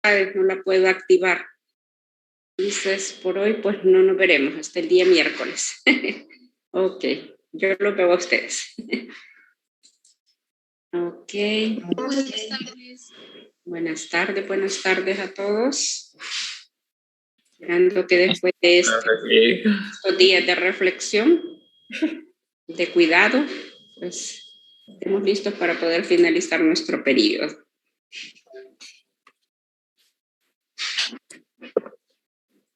no la puedo activar. Entonces, por hoy, pues no nos veremos hasta el día miércoles. Ok, yo lo veo a ustedes. Ok. Buenas tardes a todos. Esperando que después de estos días de reflexión, de cuidado, pues estemos listos para poder finalizar nuestro periodo.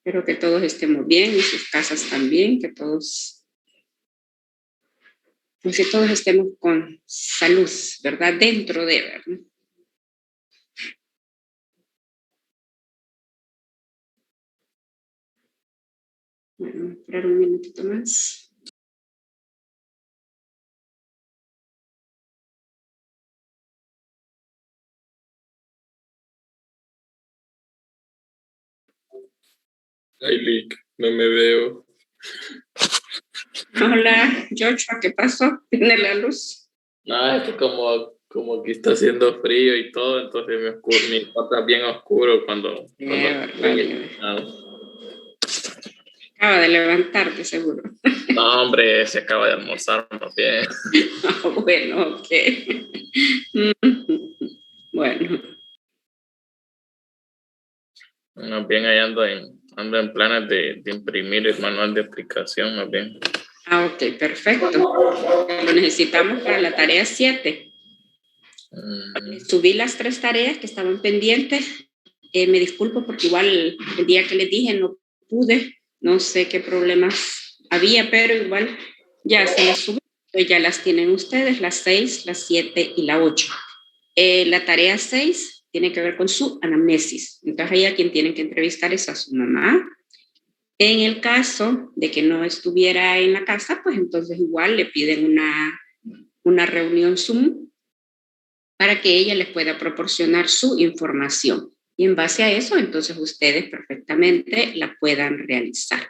Espero que todos estemos bien y sus casas también, que todos estemos con salud, ¿verdad? Dentro de, ¿verdad? Bueno, esperar un minutito más. Ay, no me veo. Hola, Joshua, ¿qué pasó? ¿Tiene la luz? No, es que como que está haciendo frío y todo, entonces mi cuarto es bien oscuro cuando Acaba de levantarte, seguro. No, hombre, se acaba de almorzar más bien. Bueno, ok. Bueno. Más bien ahí ando en planes de imprimir el manual de aplicación, más bien. Ah, ok, perfecto. Lo necesitamos para la tarea 7. Subí las 3 tareas que estaban pendientes. Me disculpo porque igual el día que les dije no pude. No sé qué problemas había, pero igual ya se las subí. Ya las tienen ustedes, las 6, las 7 y la 8. La tarea 6 tiene que ver con su anamnesis. Entonces, ahí a quien tienen que entrevistar es a su mamá. En el caso de que no estuviera en la casa, pues entonces igual le piden una reunión Zoom para que ella les pueda proporcionar su información. Y en base a eso, entonces ustedes perfectamente la puedan realizar.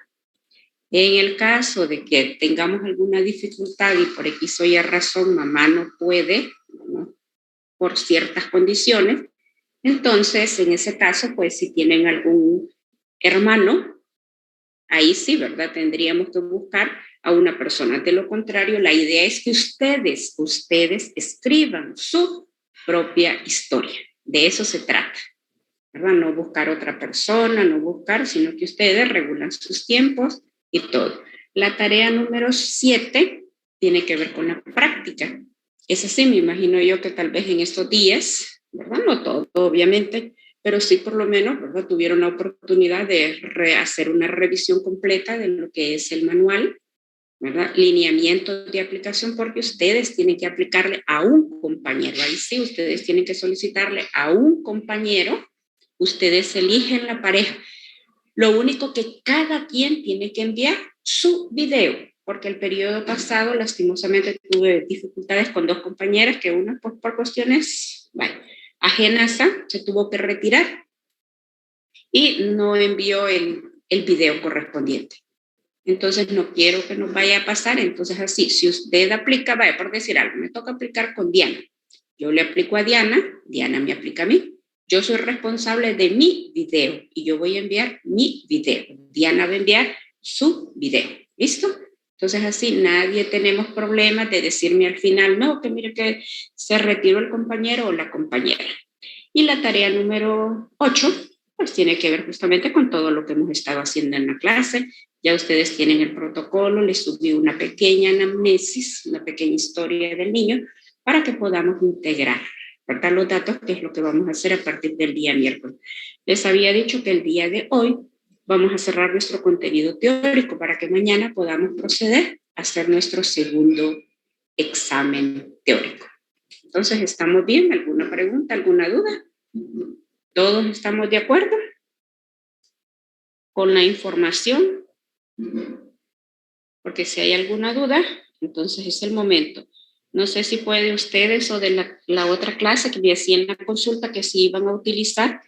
En el caso de que tengamos alguna dificultad y por X o Y razón mamá no puede, ¿no?, por ciertas condiciones, entonces en ese caso, pues si tienen algún hermano, ahí sí, ¿verdad? Tendríamos que buscar a una persona. De lo contrario, la idea es que ustedes escriban su propia historia. De eso se trata, ¿verdad? No buscar otra persona, no buscar, sino que ustedes regulan sus tiempos y todo. La tarea número 7 tiene que ver con la práctica. Esa sí, me imagino yo que tal vez en estos días, ¿verdad? No todo, obviamente, pero sí por lo menos, ¿verdad?, tuvieron la oportunidad de hacer una revisión completa de lo que es el manual, ¿verdad? Lineamientos de aplicación, porque ustedes tienen que aplicarle a un compañero. Ahí sí, ustedes tienen que solicitarle a un compañero. Ustedes eligen la pareja. Lo único que cada quien tiene que enviar su video, porque el periodo pasado lastimosamente tuve dificultades con 2 compañeras que una pues, por cuestiones ajenas se tuvo que retirar y no envió el video correspondiente. Entonces no quiero que nos vaya a pasar. Entonces así, si usted aplica, vaya por decir algo, me toca aplicar con Diana. Yo le aplico a Diana, Diana me aplica a mí. Yo soy responsable de mi video y yo voy a enviar mi video. Diana va a enviar su video. ¿Listo? Entonces así nadie tenemos problemas de decirme al final, no, que mire que se retiró el compañero o la compañera. Y la tarea número 8, pues tiene que ver justamente con todo lo que hemos estado haciendo en la clase. Ya ustedes tienen el protocolo, les subí una pequeña anamnesis, una pequeña historia del niño, para que podamos integrar, ¿verdad?, los datos, que es lo que vamos a hacer a partir del día miércoles. Les había dicho que el día de hoy vamos a cerrar nuestro contenido teórico para que mañana podamos proceder a hacer nuestro segundo examen teórico. Entonces, ¿estamos bien? ¿Alguna pregunta, alguna duda? ¿Todos estamos de acuerdo con la información? Porque si hay alguna duda, entonces es el momento. No sé si puede ustedes o de la otra clase que me hacían la consulta que si iban a utilizar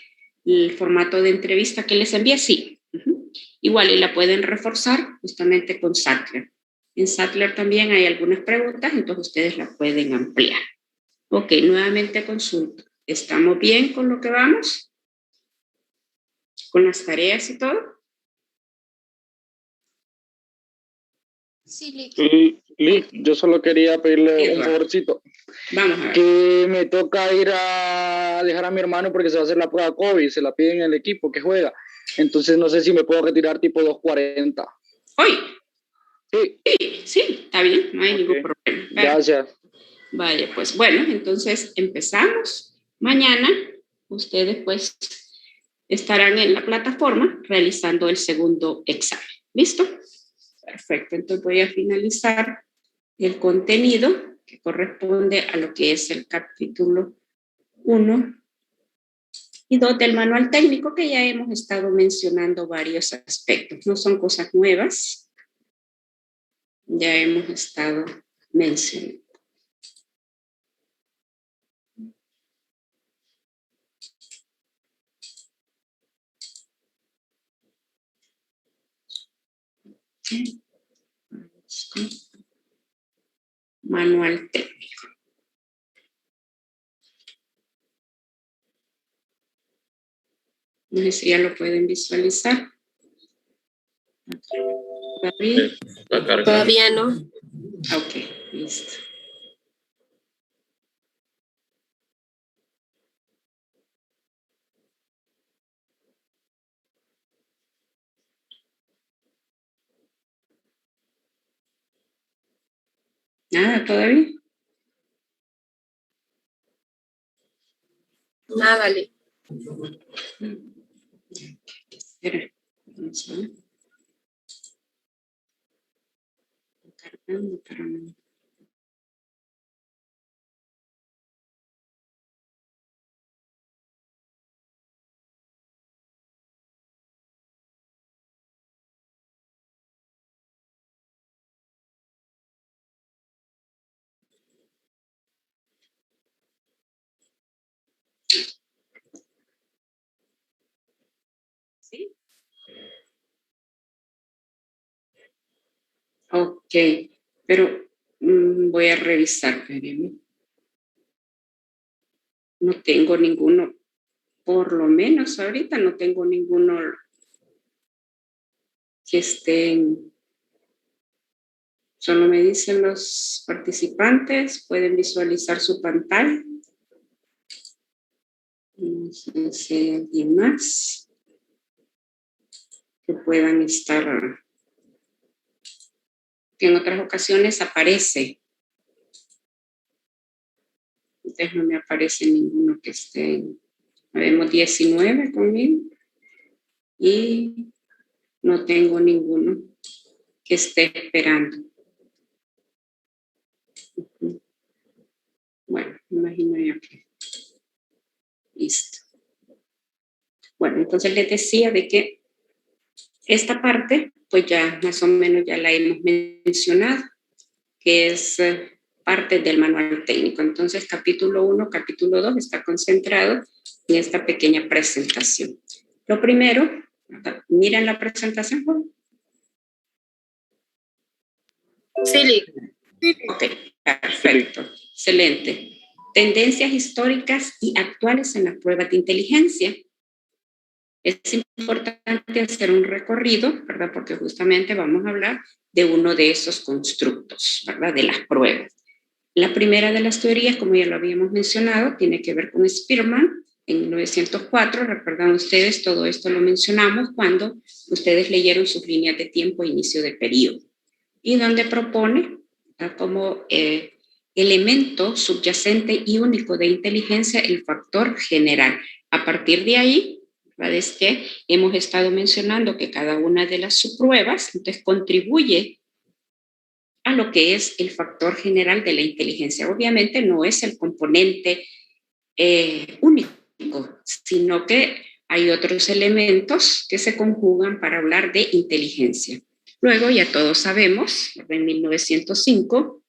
el formato de entrevista que les envié, sí. Igual, y la pueden reforzar justamente con Sattler. En Sattler también hay algunas preguntas, entonces ustedes la pueden ampliar. Ok, nuevamente consulto. ¿Estamos bien con lo que vamos? con las tareas y todo. Sí, Liz, yo solo quería pedirle un favorcito. Vamos a ver. Que me toca ir a dejar a mi hermano porque se va a hacer la prueba COVID, se la piden en el equipo que juega. Entonces no sé si me puedo retirar tipo 2:40. ¿Hoy? Sí. Sí, está bien, no hay ningún problema. Gracias. Vaya, pues bueno, entonces empezamos. Mañana ustedes pues estarán en la plataforma realizando el segundo examen. ¿Listo? Perfecto, entonces voy a finalizar el contenido que corresponde a lo que es el capítulo 1 y 2 del manual técnico, que ya hemos estado mencionando varios aspectos. No son cosas nuevas, ya hemos estado mencionando. Manual técnico. No sé si ya lo pueden visualizar. Todavía no. Ok, listo. Nada, todavía. Nada, Liz. Espera, vamos a ver. Cargando para mí. ¿Sí? Ok, pero voy a revisar, espérenme. No tengo ninguno, por lo menos ahorita no tengo ninguno que estén. Solo me dicen los participantes, pueden visualizar su pantalla. No sé si hay alguien más que puedan estar, que en otras ocasiones aparece. Entonces no me aparece ninguno que esté. Vemos 19 conmigo y no tengo ninguno que esté esperando. Bueno, imagino yo que listo. Bueno, entonces les decía de que esta parte, pues ya más o menos ya la hemos mencionado, que es parte del manual técnico. Entonces, capítulo 1, capítulo 2 está concentrado en esta pequeña presentación. Lo primero, miren la presentación. Sí, Liz. Ok, perfecto, excelente. Tendencias históricas y actuales en las pruebas de inteligencia. Es importante hacer un recorrido, ¿verdad? Porque justamente vamos a hablar de uno de esos constructos, ¿verdad? De las pruebas. La primera de las teorías, como ya lo habíamos mencionado, tiene que ver con Spearman en 1904. Recuerdan ustedes, todo esto lo mencionamos cuando ustedes leyeron sus líneas de tiempo a inicio de periodo. Y donde propone como elemento subyacente y único de inteligencia el factor general. A partir de ahí, es que hemos estado mencionando que cada una de las subpruebas entonces contribuye a lo que es el factor general de la inteligencia. Obviamente no es el componente único, sino que hay otros elementos que se conjugan para hablar de inteligencia. Luego ya todos sabemos, en 1905,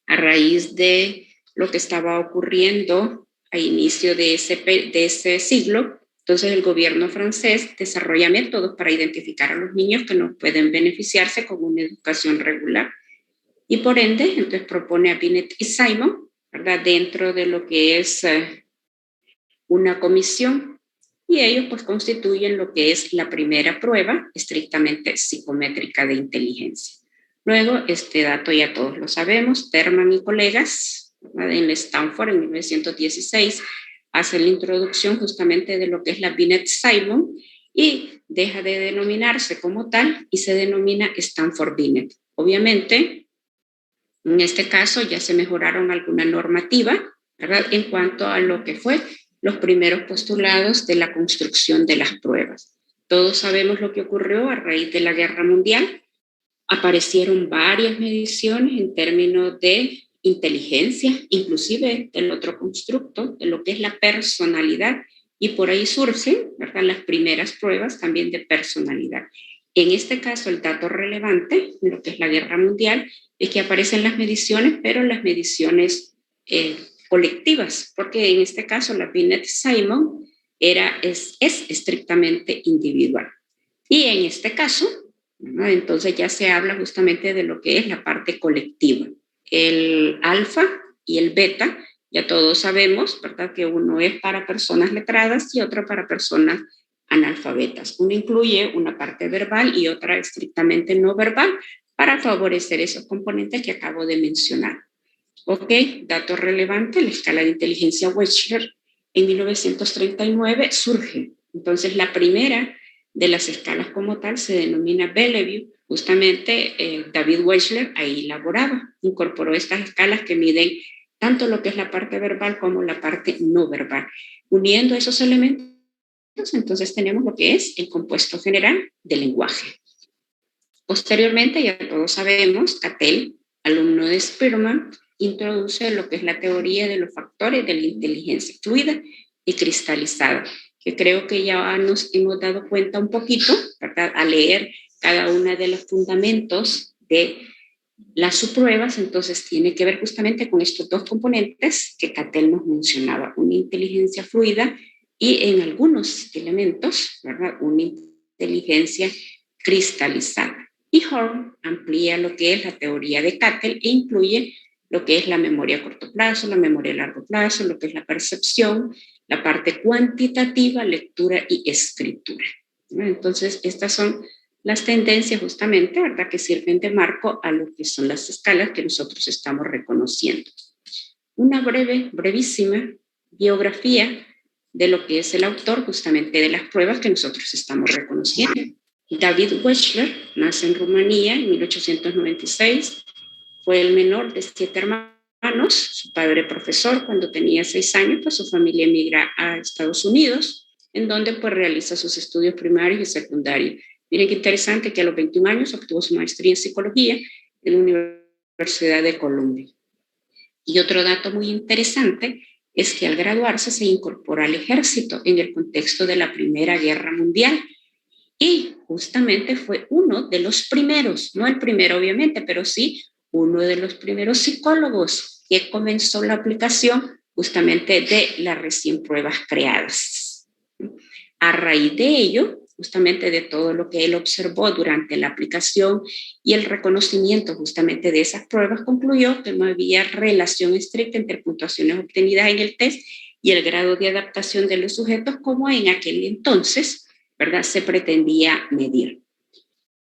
a raíz de lo que estaba ocurriendo a inicio de ese siglo, entonces el gobierno francés desarrolla métodos para identificar a los niños que no pueden beneficiarse con una educación regular. Y por ende, entonces propone a Binet y Simon, ¿verdad? Dentro de lo que es una comisión y ellos pues constituyen lo que es la primera prueba estrictamente psicométrica de inteligencia. Luego, este dato ya todos lo sabemos, Terman y colegas, ¿verdad?, en Stanford en 1916 hace la introducción justamente de lo que es la Binet-Simon y deja de denominarse como tal y se denomina Stanford-Binet. Obviamente, en este caso ya se mejoraron alguna normativa, ¿verdad?, en cuanto a lo que fue los primeros postulados de la construcción de las pruebas. Todos sabemos lo que ocurrió a raíz de la Guerra Mundial. Aparecieron varias mediciones en términos de inteligencia, inclusive del otro constructo, de lo que es la personalidad, y por ahí surgen, ¿verdad?, las primeras pruebas también de personalidad. En este caso, el dato relevante, en lo que es la Guerra Mundial, es que aparecen las mediciones, pero las mediciones colectivas, porque en este caso la Binet-Simon es estrictamente individual. Y en este caso, ¿no?, entonces ya se habla justamente de lo que es la parte colectiva. El alfa y el beta, ya todos sabemos, ¿verdad?, que uno es para personas letradas y otro para personas analfabetas. Uno incluye una parte verbal y otra estrictamente no verbal para favorecer esos componentes que acabo de mencionar. Ok, dato relevante, la escala de inteligencia Wechsler en 1939 surge. Entonces la primera de las escalas como tal se denomina Bellevue. Justamente David Wechsler ahí elaboraba, incorporó estas escalas que miden tanto lo que es la parte verbal como la parte no verbal. Uniendo esos elementos, entonces tenemos lo que es el compuesto general del lenguaje. Posteriormente, ya todos sabemos, Cattell, alumno de Spearman, introduce lo que es la teoría de los factores de la inteligencia fluida y cristalizada, que creo que ya nos hemos dado cuenta un poquito, ¿verdad?, al leer cada uno de los fundamentos de las subpruebas. Entonces tiene que ver justamente con estos dos componentes que Cattell nos mencionaba, una inteligencia fluida y en algunos elementos, ¿verdad?, una inteligencia cristalizada. Y Horn amplía lo que es la teoría de Cattell e incluye lo que es la memoria a corto plazo, la memoria a largo plazo, lo que es la percepción, la parte cuantitativa, lectura y escritura. Entonces, estas son las tendencias justamente, ¿verdad?, que sirven de marco a lo que son las escalas que nosotros estamos reconociendo. Una brevísima biografía de lo que es el autor justamente de las pruebas que nosotros estamos reconociendo. David Wechsler nace en Rumanía en 1896, fue el menor de 7 hermanos, su padre profesor. Cuando tenía 6 años, pues su familia emigra a Estados Unidos, en donde pues realiza sus estudios primarios y secundarios. Miren qué interesante que a los 21 años obtuvo su maestría en psicología en la Universidad de Columbia. Y otro dato muy interesante es que al graduarse se incorpora al ejército en el contexto de la Primera Guerra Mundial. Y justamente fue uno de los primeros, no el primero obviamente, pero sí uno de los primeros psicólogos que comenzó la aplicación justamente de las recién pruebas creadas. A raíz de ello, justamente de todo lo que él observó durante la aplicación y el reconocimiento justamente de esas pruebas, concluyó que no había relación estricta entre puntuaciones obtenidas en el test y el grado de adaptación de los sujetos como en aquel entonces, ¿verdad?, se pretendía medir,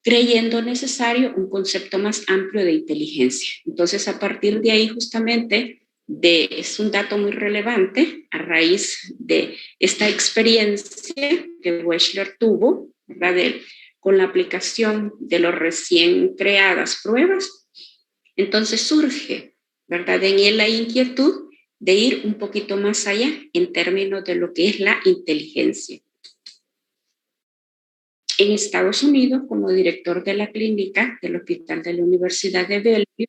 creyendo necesario un concepto más amplio de inteligencia. Entonces, a partir de ahí, justamente, es un dato muy relevante a raíz de esta experiencia que Wechsler tuvo, ¿verdad?, con la aplicación de las recién creadas pruebas. Entonces surge, ¿verdad?, en él la inquietud de ir un poquito más allá en términos de lo que es la inteligencia. En Estados Unidos, como director de la clínica del Hospital de la Universidad de Bellevue,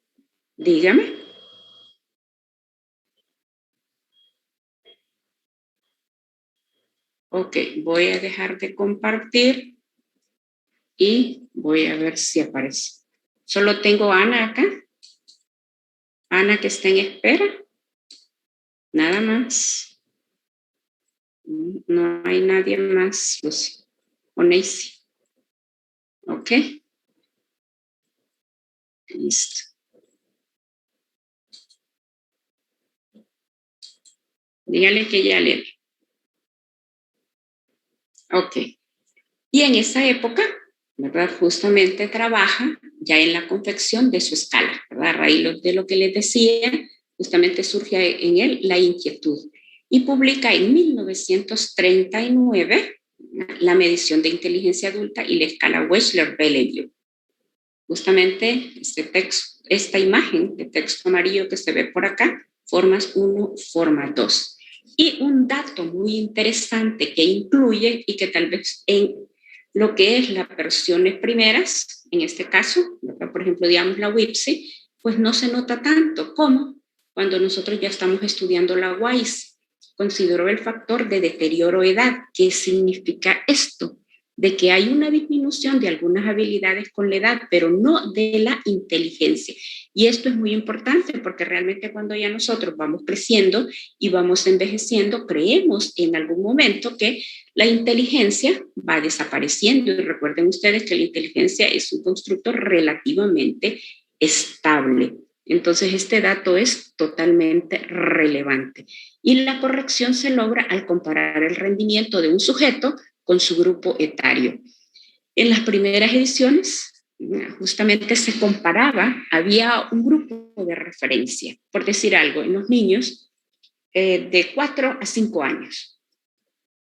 dígame. Ok, voy a dejar de compartir y voy a ver si aparece. Solo tengo a Ana acá. Ana, que está en espera. Nada más. No hay nadie más, Lucy o Nancy. Ok. Listo. Dígale que ya le. Ok. Y en esa época, ¿verdad? Justamente trabaja ya en la confección de su escala, ¿verdad? A raíz de lo que les decía, justamente surge en él la inquietud y publica en 1939 la medición de inteligencia adulta y la escala Wechsler-Bellevue. Justamente esta imagen de texto amarillo que se ve por acá, formas 1, forma 2. Y un dato muy interesante que incluye y que tal vez en lo que es las versiones primeras, en este caso, por ejemplo, digamos la WIPSI, pues no se nota tanto como cuando nosotros ya estamos estudiando la WISE. Consideró el factor de deterioro edad. ¿Qué significa esto? De que hay una disminución de algunas habilidades con la edad, pero no de la inteligencia. Y esto es muy importante porque realmente cuando ya nosotros vamos creciendo y vamos envejeciendo, creemos en algún momento que la inteligencia va desapareciendo. Y recuerden ustedes que la inteligencia es un constructo relativamente estable. Entonces, este dato es totalmente relevante. Y la corrección se logra al comparar el rendimiento de un sujeto con su grupo etario. En las primeras ediciones, justamente se comparaba, había un grupo de referencia, por decir algo, en los niños de 4 a 5 años.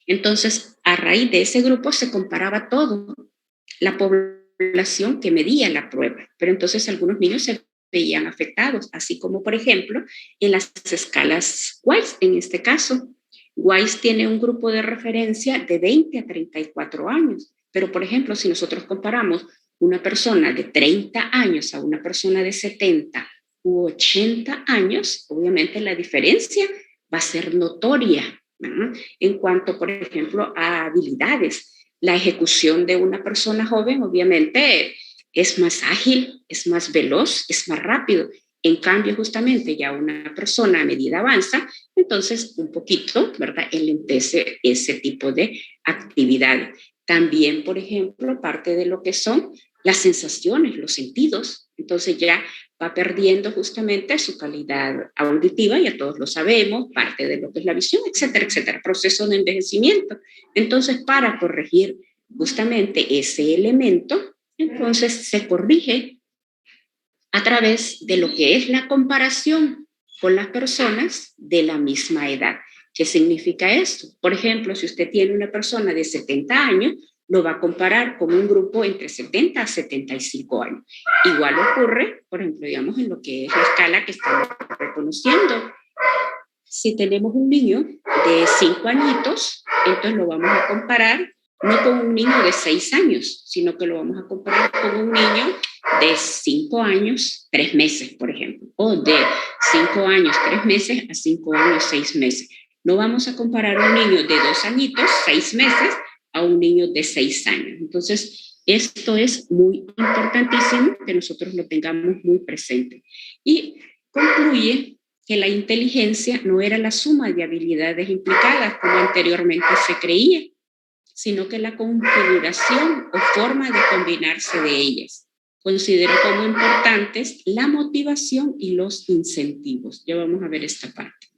Entonces, a raíz de ese grupo se comparaba todo, la población que medía la prueba, pero entonces algunos niños se veían afectados, así como, por ejemplo, en las escalas WISE, en este caso. WISE tiene un grupo de referencia de 20 a 34 años, pero, por ejemplo, si nosotros comparamos una persona de 30 años a una persona de 70 u 80 años, obviamente la diferencia va a ser notoria, ¿no? En cuanto, por ejemplo, a habilidades. La ejecución de una persona joven, obviamente, es más ágil, es más veloz, es más rápido. En cambio, justamente ya una persona a medida avanza, entonces un poquito, ¿verdad?, enlentece ese tipo de actividades. También, por ejemplo, parte de lo que son las sensaciones, los sentidos. Entonces ya va perdiendo justamente su calidad auditiva, ya todos lo sabemos, parte de lo que es la visión, etcétera, etcétera, proceso de envejecimiento. Entonces, para corregir justamente ese elemento, entonces se corrige a través de lo que es la comparación con las personas de la misma edad. ¿Qué significa esto? Por ejemplo, si usted tiene una persona de 70 años, lo va a comparar con un grupo entre 70 a 75 años. Igual ocurre, por ejemplo, digamos, en lo que es la escala que estamos reconociendo. Si tenemos un niño de 5 añitos, entonces lo vamos a comparar no con un niño de 6 años, sino que lo vamos a comparar con un niño de 5 años, 3 meses, por ejemplo, o de 5 años, 3 meses a 5 años, 6 meses. No vamos a comparar a un niño de 2 añitos, 6 meses, a un niño de 6 años. Entonces, esto es muy importantísimo que nosotros lo tengamos muy presente. Y concluye que la inteligencia no era la suma de habilidades implicadas como anteriormente se creía, sino que la configuración o forma de combinarse de ellas. Considero como importantes la motivación y los incentivos. Ya vamos a ver esta parte.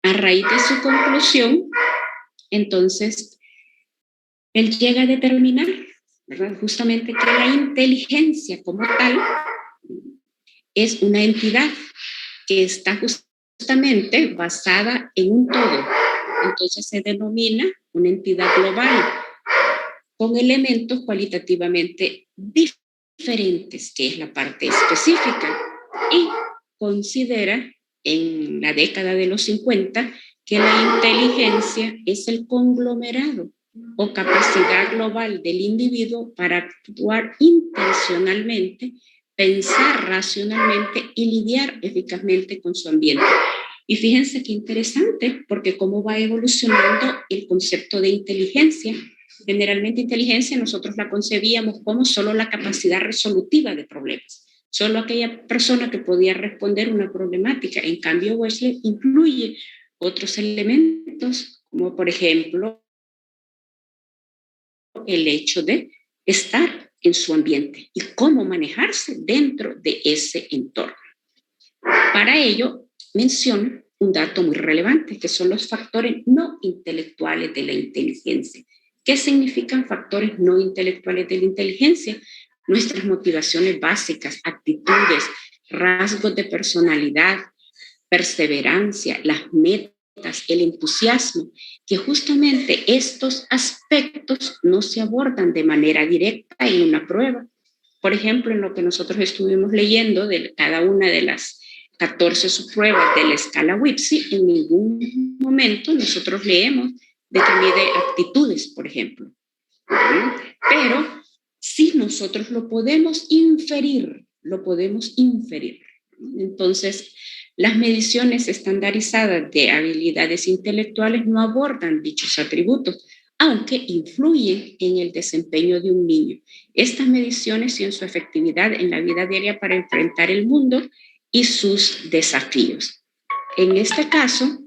A raíz de su conclusión, entonces, él llega a determinar, ¿verdad?, justamente que la inteligencia como tal es una entidad que está justamente basada en un todo. Entonces se denomina una entidad global con elementos cualitativamente diferentes, que es la parte específica, y considera en la década de los 50 que la inteligencia es el conglomerado o capacidad global del individuo para actuar intencionalmente, pensar racionalmente y lidiar eficazmente con su ambiente. Y fíjense qué interesante, porque cómo va evolucionando el concepto de inteligencia. Generalmente inteligencia nosotros la concebíamos como solo la capacidad resolutiva de problemas, solo aquella persona que podía responder una problemática. En cambio, Wesley incluye otros elementos, como por ejemplo el hecho de estar en su ambiente y cómo manejarse dentro de ese entorno. Para ello, menciona un dato muy relevante, que son los factores no intelectuales de la inteligencia. ¿Qué significan factores no intelectuales de la inteligencia? Nuestras motivaciones básicas, actitudes, rasgos de personalidad, perseverancia, las metas, el entusiasmo, que justamente estos aspectos no se abordan de manera directa en una prueba. Por ejemplo, en lo que nosotros estuvimos leyendo de cada una de las 14 subpruebas de la escala WIPSI, en ningún momento nosotros leemos de que mide aptitudes, por ejemplo. Pero sí nosotros lo podemos inferir, Entonces, las mediciones estandarizadas de habilidades intelectuales no abordan dichos atributos, aunque influyen en el desempeño de un niño. Estas mediciones y en su efectividad en la vida diaria para enfrentar el mundo y sus desafíos. En este caso,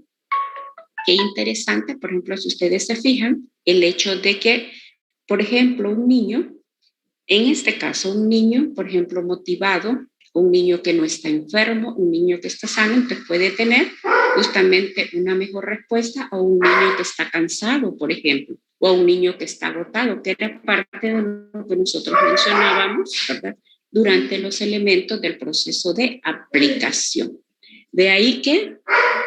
qué interesante, por ejemplo, si ustedes se fijan, el hecho de que, por ejemplo, un niño, en este caso, un niño, por ejemplo, motivado, un niño que no está enfermo, un niño que está sano, entonces puede tener justamente una mejor respuesta a un niño que está cansado, por ejemplo, o a un niño que está agotado, que era parte de lo que nosotros mencionábamos, ¿verdad?, durante los elementos del proceso de aplicación. De ahí que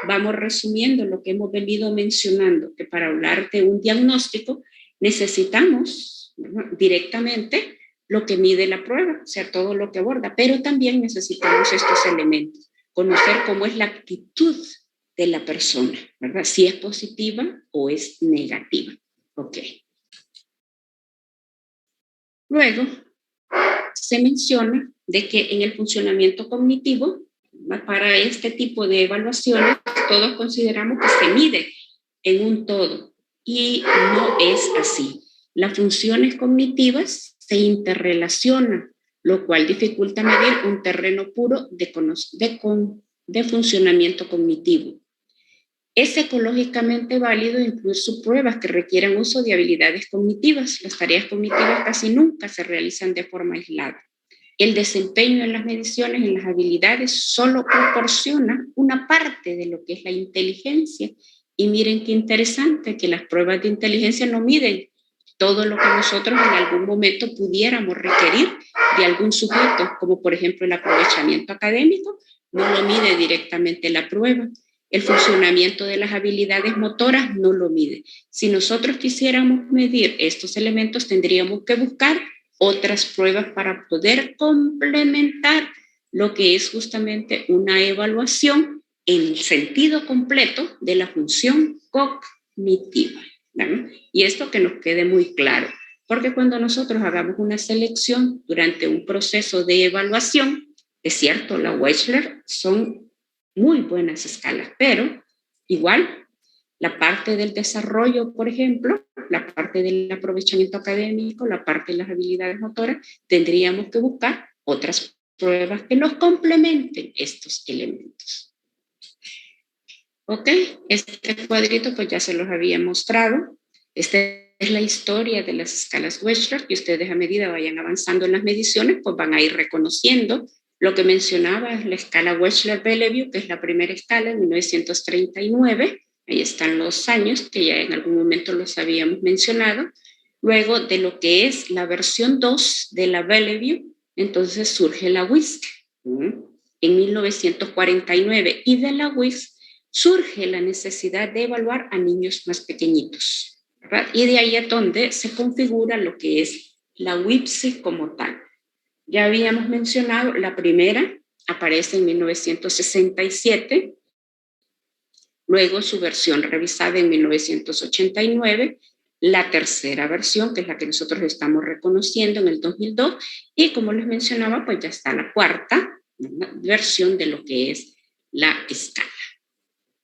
vamos resumiendo lo que hemos venido mencionando, que para hablar de un diagnóstico necesitamos, ¿verdad?, directamente lo que mide la prueba, o sea, todo lo que aborda, pero también necesitamos estos elementos, conocer cómo es la actitud de la persona, ¿verdad? Si es positiva o es negativa. Ok. Luego, se menciona de que en el funcionamiento cognitivo, para este tipo de evaluaciones, todos consideramos que se mide en un todo, y no es así. Las funciones cognitivas se interrelacionan, lo cual dificulta medir un terreno puro de funcionamiento cognitivo. Es ecológicamente válido incluir subpruebas que requieran uso de habilidades cognitivas. Las tareas cognitivas casi nunca se realizan de forma aislada. El desempeño en las mediciones, en las habilidades, solo proporciona una parte de lo que es la inteligencia. Y miren qué interesante que las pruebas de inteligencia no miden todo lo que nosotros en algún momento pudiéramos requerir de algún sujeto, como por ejemplo el aprovechamiento académico, no lo mide directamente la prueba. El funcionamiento de las habilidades motoras no lo mide. Si nosotros quisiéramos medir estos elementos, tendríamos que buscar otras pruebas para poder complementar lo que es justamente una evaluación en el sentido completo de la función cognitiva, ¿no? Y esto que nos quede muy claro, porque cuando nosotros hagamos una selección durante un proceso de evaluación, es cierto, la Wechsler son muy buenas escalas, pero igual la parte del desarrollo, por ejemplo, la parte del aprovechamiento académico, la parte de las habilidades motoras, tendríamos que buscar otras pruebas que nos complementen estos elementos. Ok, este cuadrito pues ya se los había mostrado. Esta es la historia de las escalas Wechsler, que ustedes a medida vayan avanzando en las mediciones, pues van a ir reconociendo. Lo que mencionaba es la escala Wechsler-Bellevue, que es la primera escala en 1939. Ahí están los años, que ya en algún momento los habíamos mencionado. Luego de lo que es la versión 2 de la Bellevue, entonces surge la WISC en 1949. Y de la WISC surge la necesidad de evaluar a niños más pequeñitos, ¿verdad? Y de ahí es donde se configura lo que es la WIPSI como tal. Ya habíamos mencionado, la primera aparece en 1967, luego su versión revisada en 1989, la tercera versión, que es la que nosotros estamos reconociendo en el 2002, y como les mencionaba, pues ya está la cuarta versión de lo que es la escala.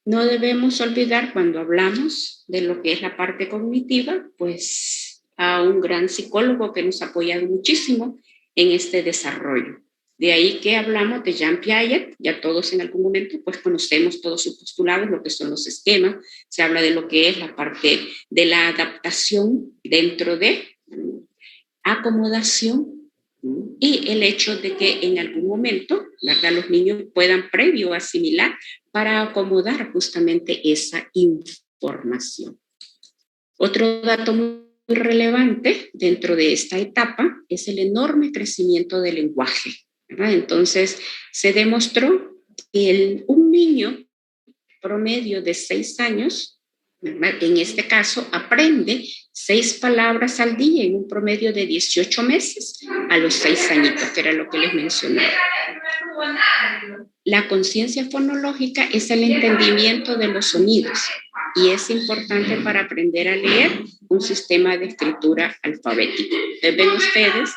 No debemos olvidar cuando hablamos de lo que es la parte cognitiva, pues a un gran psicólogo que nos ha apoyado muchísimo en este desarrollo. De ahí que hablamos de Jean Piaget, ya todos en algún momento pues conocemos todos sus postulados, lo que son los esquemas, se habla de lo que es la parte de la adaptación dentro de acomodación, y el hecho de que en algún momento, ¿verdad?, los niños puedan previo asimilar para acomodar justamente esa información. Otro dato muy relevante dentro de esta etapa es el enorme crecimiento del lenguaje, ¿verdad? Entonces, se demostró que un niño promedio de 6 años, ¿verdad?, en este caso, aprende 6 palabras al día en un promedio de 18 meses a los 6 añitos, que era lo que les mencionaba. La conciencia fonológica es el entendimiento de los sonidos y es importante para aprender a leer un sistema de escritura alfabético. Entonces, ven ustedes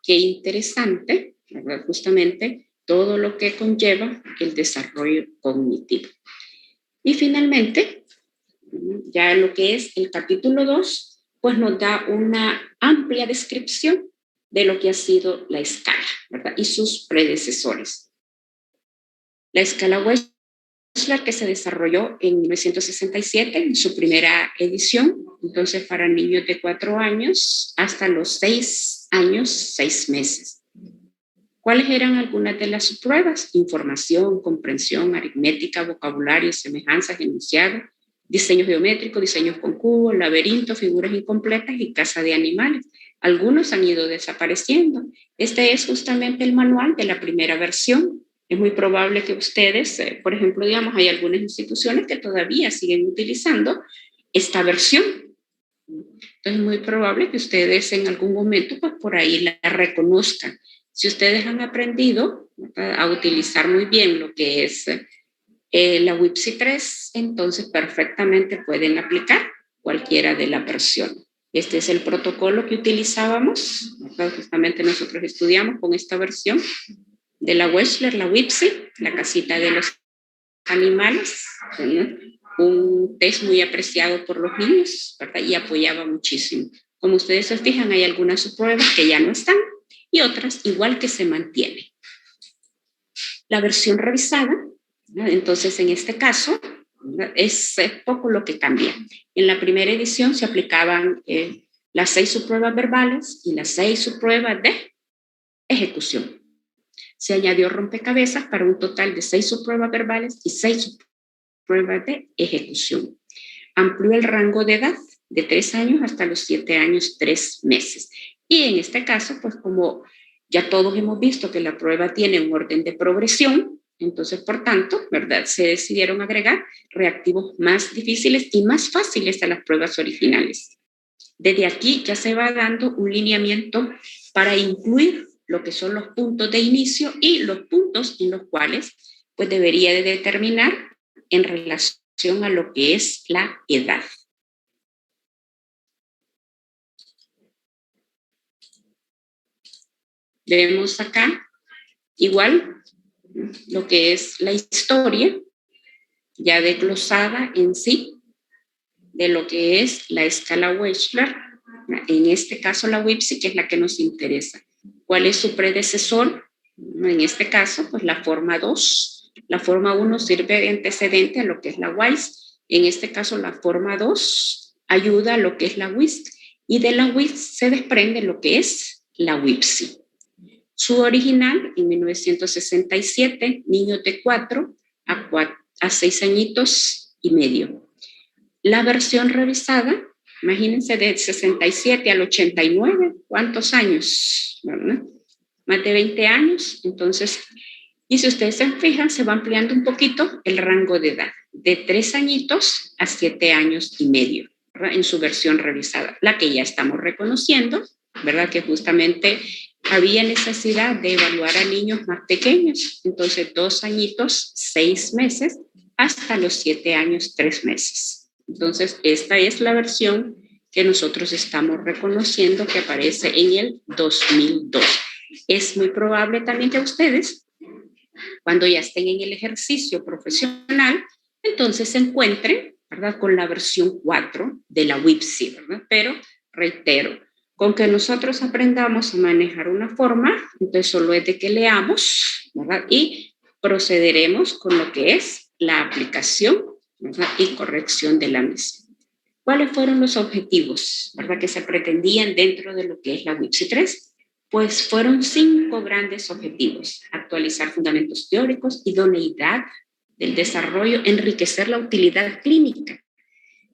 qué interesante, ¿verdad?, justamente todo lo que conlleva el desarrollo cognitivo. Y finalmente, ya lo que es el capítulo 2, pues nos da una amplia descripción de lo que ha sido la escala, ¿verdad?, y sus predecesores. La escala Wechsler, que se desarrolló en 1967 en su primera edición, entonces para niños de 4 años hasta los 6 años, 6 meses. ¿Cuáles eran algunas de las pruebas? Información, comprensión, aritmética, vocabulario, semejanzas, enunciado, diseño geométrico, diseños con cubos, laberinto, figuras incompletas y caza de animales. Algunos han ido desapareciendo. Este es justamente el manual de la primera versión. Es muy probable que ustedes, por ejemplo, digamos, hay algunas instituciones que todavía siguen utilizando esta versión. Entonces es muy probable que ustedes en algún momento, pues por ahí la reconozcan. Si ustedes han aprendido a utilizar muy bien lo que es la WIPSI 3, entonces perfectamente pueden aplicar cualquiera de las versiones. Este es el protocolo que utilizábamos, justamente nosotros estudiamos con esta versión de la Wechsler, la WIPSI, la casita de los animales, ¿no?, un test muy apreciado por los niños, ¿verdad?, y apoyaba muchísimo. Como ustedes se fijan, hay algunas subpruebas que ya no están y otras igual que se mantienen. La versión revisada, ¿no?, entonces en este caso, ¿no?, es poco lo que cambia. En la primera edición se aplicaban las 6 subpruebas verbales y las 6 subpruebas de ejecución. Se añadió rompecabezas para un total de 6 subpruebas verbales y 6 subpruebas de ejecución. Amplió el rango de edad de 3 años hasta los 7 años, 3 meses. Y en este caso, pues como ya todos hemos visto que la prueba tiene un orden de progresión, entonces, por tanto, ¿verdad?, se decidieron agregar reactivos más difíciles y más fáciles a las pruebas originales. Desde aquí ya se va dando un lineamiento para incluir lo que son los puntos de inicio y los puntos en los cuales pues debería de determinar en relación a lo que es la edad. Vemos acá igual lo que es la historia ya desglosada en sí de lo que es la escala Wechsler, en este caso la WIPSI, que es la que nos interesa. ¿Cuál es su predecesor? En este caso, pues la forma 2. La forma 1 sirve de antecedente a lo que es la WISE. En este caso, la forma 2 ayuda a lo que es la WISC. Y de la WISC se desprende lo que es la WIPSI. Su original, en 1967, niños de 4 a 6 añitos y medio. La versión revisada, imagínense, del 67 al 89, ¿cuántos años? ¿Verdad? Más de 20 años. Entonces, y si ustedes se fijan, se va ampliando un poquito el rango de edad, de 3 añitos a 7 años y medio, ¿verdad?, en su versión revisada, la que ya estamos reconociendo, ¿verdad?, que justamente había necesidad de evaluar a niños más pequeños, entonces 2 añitos, 6 meses, hasta los 7 años, 3 meses. Entonces, esta es la versión que nosotros estamos reconociendo que aparece en el 2002. Es muy probable también que ustedes, cuando ya estén en el ejercicio profesional, entonces se encuentren, ¿verdad?, con la versión 4 de la WIPSI, ¿verdad? Pero, reitero, con que nosotros aprendamos a manejar una forma, entonces solo es de que leamos, ¿verdad?, y procederemos con lo que es la aplicación, ¿verdad?, y corrección de la misma. ¿Cuáles fueron los objetivos, ¿verdad?, que se pretendían dentro de lo que es la WIPSI 3? Pues fueron 5 grandes objetivos: actualizar fundamentos teóricos, idoneidad del desarrollo, enriquecer la utilidad clínica,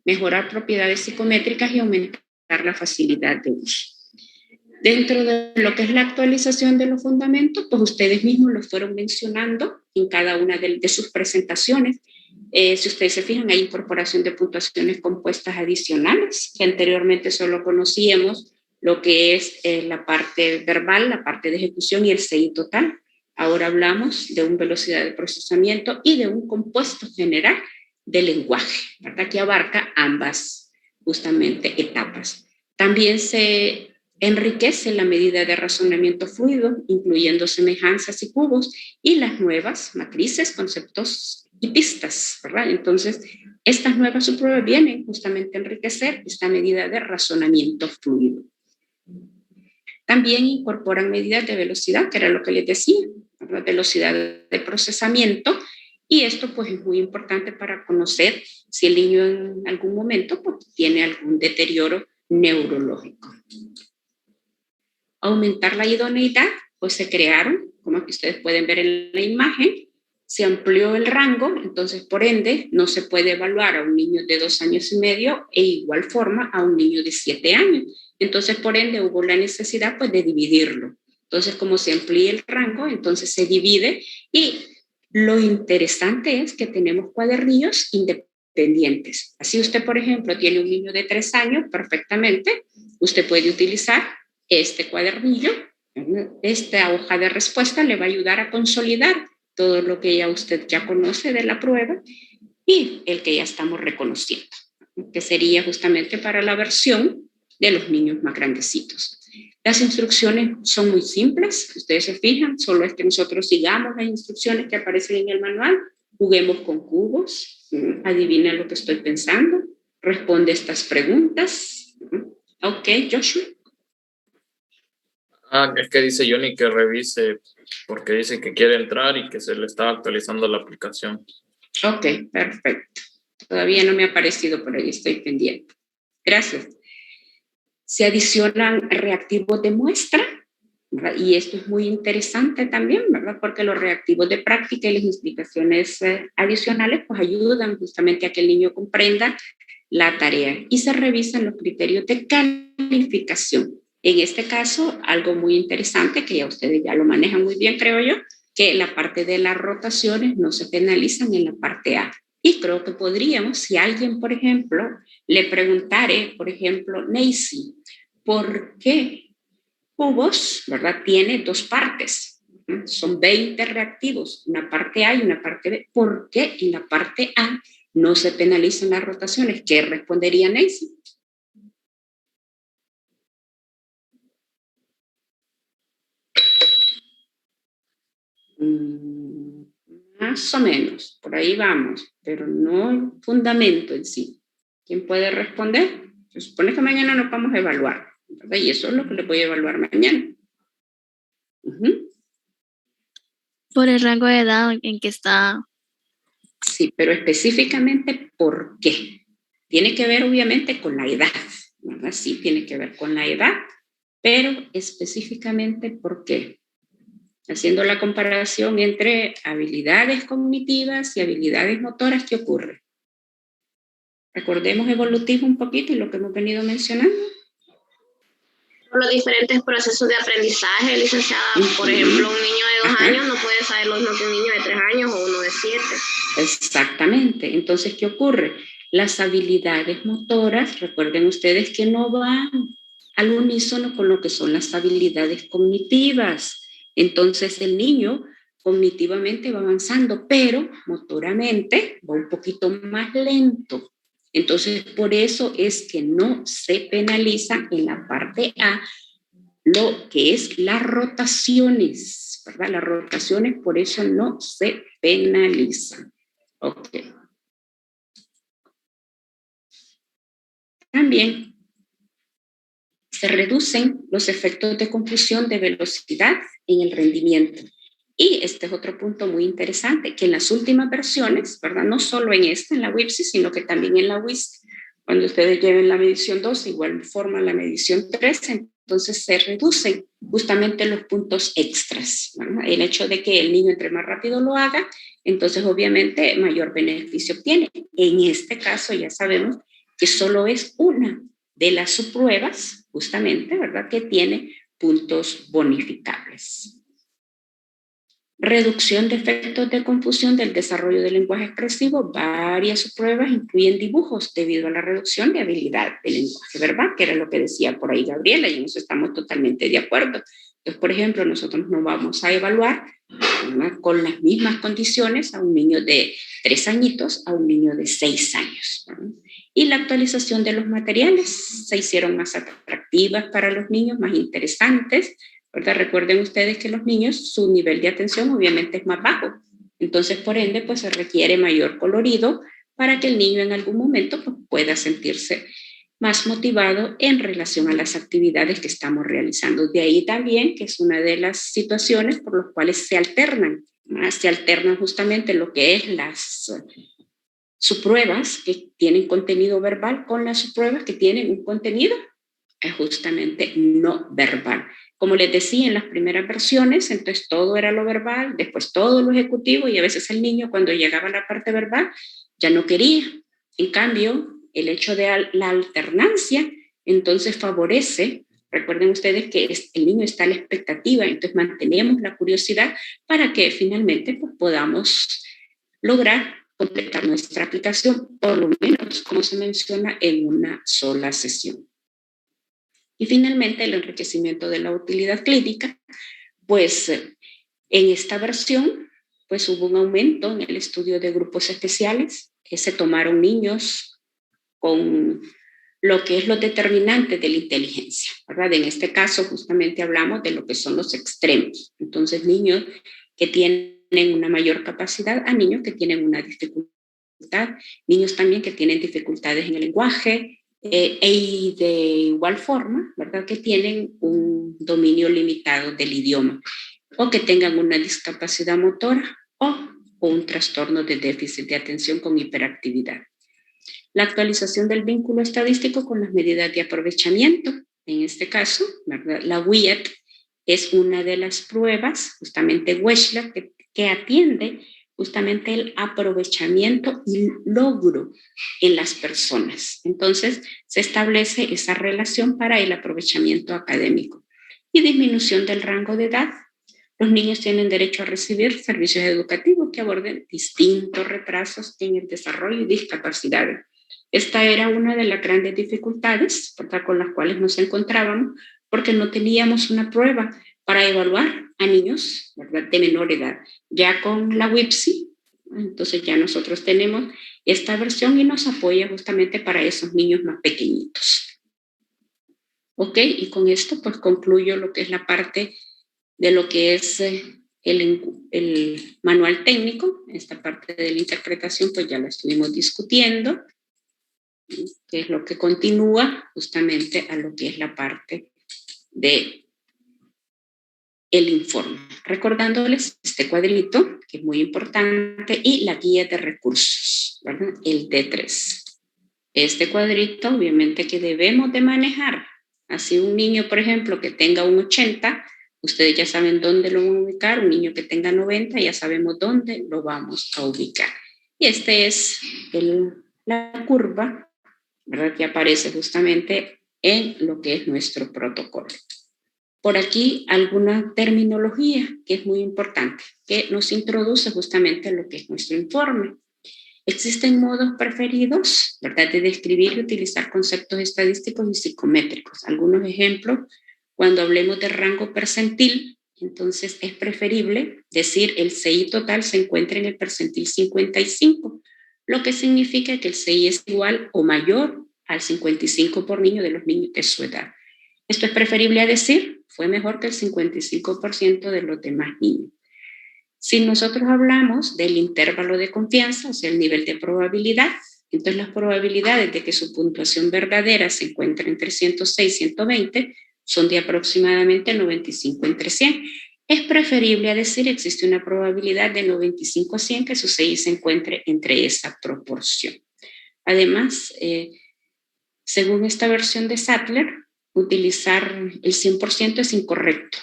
mejorar propiedades psicométricas y aumentar la facilidad de uso. Dentro de lo que es la actualización de los fundamentos, pues ustedes mismos los fueron mencionando en cada una de sus presentaciones. Si ustedes se fijan, hay incorporación de puntuaciones compuestas adicionales, que anteriormente solo conocíamos lo que es la parte verbal, la parte de ejecución y el CI total. Ahora hablamos de una velocidad de procesamiento y de un compuesto general de lenguaje, ¿verdad? Que abarca ambas justamente etapas. También se enriquece la medida de razonamiento fluido, incluyendo semejanzas y cubos, y las nuevas matrices, conceptos y pistas, ¿verdad? Entonces, estas nuevas subpruebas vienen justamente a enriquecer esta medida de razonamiento fluido. También incorporan medidas de velocidad, que era lo que les decía, ¿verdad? Velocidad de procesamiento, y esto pues es muy importante para conocer si el niño en algún momento pues, tiene algún deterioro neurológico. Aumentar la idoneidad, pues se crearon, como aquí ustedes pueden ver en la imagen, se amplió el rango, entonces por ende no se puede evaluar a un niño de 2 años y medio e igual forma a un niño de 7 años. Entonces por ende hubo la necesidad pues de dividirlo. Entonces como se amplía el rango, entonces se divide, y lo interesante es que tenemos cuadernillos independientes. Así usted, por ejemplo, tiene un niño de 3 años, perfectamente, usted puede utilizar este cuadernillo, esta hoja de respuesta le va a ayudar a consolidar todo lo que ya usted ya conoce de la prueba y el que ya estamos reconociendo, que sería justamente para la versión de los niños más grandecitos. Las instrucciones son muy simples, ustedes se fijan, solo es que nosotros sigamos las instrucciones que aparecen en el manual, juguemos con cubos, adivina lo que estoy pensando, responde estas preguntas. Ok, Joshua. Es que dice Johnny que revise porque dice que quiere entrar y que se le está actualizando la aplicación. Ok, perfecto. Todavía no me ha aparecido por ahí, estoy pendiente. Gracias. Se adicionan reactivos de muestra, ¿verdad? Y esto es muy interesante también, ¿verdad? Porque los reactivos de práctica y las explicaciones adicionales pues ayudan justamente a que el niño comprenda la tarea y se revisan los criterios de calificación. En este caso, algo muy interesante, que ya ustedes ya lo manejan muy bien, creo yo, que la parte de las rotaciones no se penalizan en la parte A. Y creo que podríamos, si alguien, por ejemplo, le preguntare, por ejemplo, Nancy, ¿por qué cubos, verdad, tiene 2 partes? Son 20 reactivos, una parte A y una parte B. ¿Por qué en la parte A no se penalizan las rotaciones? ¿Qué respondería Nancy? Más o menos, por ahí vamos, pero no el fundamento en sí. ¿Quién puede responder? Se supone que mañana nos vamos a evaluar, ¿verdad? Y eso es lo que les voy a evaluar mañana. Por el rango de edad en que está. Sí, pero específicamente, ¿por qué? Tiene que ver obviamente con la edad, ¿verdad? Sí, tiene que ver con la edad, pero específicamente, ¿por qué? Haciendo la comparación entre habilidades cognitivas y habilidades motoras, ¿qué ocurre? Recordemos evolutivo un poquito y lo que hemos venido mencionando. Los diferentes procesos de aprendizaje, licenciada. Por ejemplo, un niño de 2 años no puede saber lo mismo que un niño de 3 años o uno de 7. Exactamente. Entonces, ¿qué ocurre? Las habilidades motoras, recuerden ustedes que no van al unísono con lo que son las habilidades cognitivas. Entonces, el niño cognitivamente va avanzando, pero motoramente va un poquito más lento. Entonces, por eso es que no se penaliza en la parte A lo que es las rotaciones, ¿verdad? Las rotaciones por eso no se penalizan. Ok. También se reducen los efectos de confusión de velocidad en el rendimiento. Y este es otro punto muy interesante, que en las últimas versiones, ¿verdad? No solo en esta, en la WIPSI, sino que también en la WIS, cuando ustedes lleven la medición 2, igual forma la medición 3, entonces se reducen justamente los puntos extras, ¿verdad? El hecho de que el niño entre más rápido lo haga, entonces obviamente mayor beneficio obtiene. En este caso ya sabemos que solo es una de las subpruebas, justamente, ¿verdad?, que tiene puntos bonificables. Reducción de efectos de confusión del desarrollo del lenguaje expresivo. Varias pruebas incluyen dibujos debido a la reducción de habilidad del lenguaje verbal, que era lo que decía por ahí Gabriela, y en eso estamos totalmente de acuerdo. Entonces, por ejemplo, nosotros no vamos a evaluar, ¿verdad?, con las mismas condiciones a un niño de 3 añitos a un niño de 6 años, ¿verdad? Y la actualización de los materiales se hicieron más atractivas para los niños, más interesantes, ¿verdad? Recuerden ustedes que los niños, su nivel de atención obviamente es más bajo. Entonces, por ende, pues se requiere mayor colorido para que el niño en algún momento pues, pueda sentirse más motivado en relación a las actividades que estamos realizando. De ahí también que es una de las situaciones por las cuales se alternan, ¿no? Se alternan justamente lo que es las subpruebas que tienen contenido verbal con las subpruebas que tienen un contenido justamente no verbal. Como les decía en las primeras versiones, entonces todo era lo verbal, después todo lo ejecutivo, y a veces el niño cuando llegaba a la parte verbal ya no quería. En cambio, el hecho de la alternancia entonces favorece, recuerden ustedes que el niño está a la expectativa, entonces mantenemos la curiosidad para que finalmente pues, podamos lograr completar nuestra aplicación, por lo menos como se menciona en una sola sesión. Y finalmente el enriquecimiento de la utilidad clínica, pues en esta versión pues hubo un aumento en el estudio de grupos especiales, que se tomaron niños con lo que es lo determinante de la inteligencia, ¿verdad? En este caso justamente hablamos de lo que son los extremos, entonces niños que tienen una mayor capacidad a niños que tienen una dificultad, niños también que tienen dificultades en el lenguaje, y de igual forma, ¿verdad?, que tienen un dominio limitado del idioma o que tengan una discapacidad motora o un trastorno de déficit de atención con hiperactividad. La actualización del vínculo estadístico con las medidas de aprovechamiento. En este caso, ¿verdad?, la WIET es una de las pruebas, justamente WESHLA, que atiende justamente el aprovechamiento y logro en las personas. Entonces, se establece esa relación para el aprovechamiento académico. Y disminución del rango de edad. Los niños tienen derecho a recibir servicios educativos que aborden distintos retrasos en el desarrollo y discapacidades. Esta era una de las grandes dificultades, ¿verdad?, con las cuales nos encontrábamos, porque no teníamos una prueba para evaluar a niños, ¿verdad?, de menor edad. Ya con la WIPSI, entonces ya nosotros tenemos esta versión y nos apoya justamente para esos niños más pequeñitos. Ok, y con esto pues concluyo lo que es la parte de lo que es el manual técnico. Esta parte de la interpretación pues ya la estuvimos discutiendo, que es lo que continúa justamente a lo que es la parte de el informe. Recordándoles este cuadrito, que es muy importante, y la guía de recursos, ¿verdad?, el D3. Este cuadrito, obviamente, que debemos de manejar. Así un niño, por ejemplo, que tenga un 80, ustedes ya saben dónde lo van a ubicar. Un niño que tenga 90, ya sabemos dónde lo vamos a ubicar. Y este es la curva, ¿verdad?, que aparece justamente en lo que es nuestro protocolo. Por aquí alguna terminología que es muy importante, que nos introduce justamente a lo que es nuestro informe. Existen modos preferidos, ¿verdad?, de describir y utilizar conceptos estadísticos y psicométricos. Algunos ejemplos, cuando hablemos de rango percentil, entonces es preferible decir el CI total se encuentra en el percentil 55, lo que significa que el CI es igual o mayor al 55 por niño de los niños de su edad. Esto es preferible a decir fue mejor que el 55% de los demás niños. Si nosotros hablamos del intervalo de confianza, o sea, el nivel de probabilidad, entonces las probabilidades de que su puntuación verdadera se encuentre entre 106 y 120 son de aproximadamente 95 entre 100. Es preferible a decir existe una probabilidad de 95 a 100 que su CI se encuentre entre esa proporción. Además, según esta versión de Sattler, utilizar el 100% es incorrecto,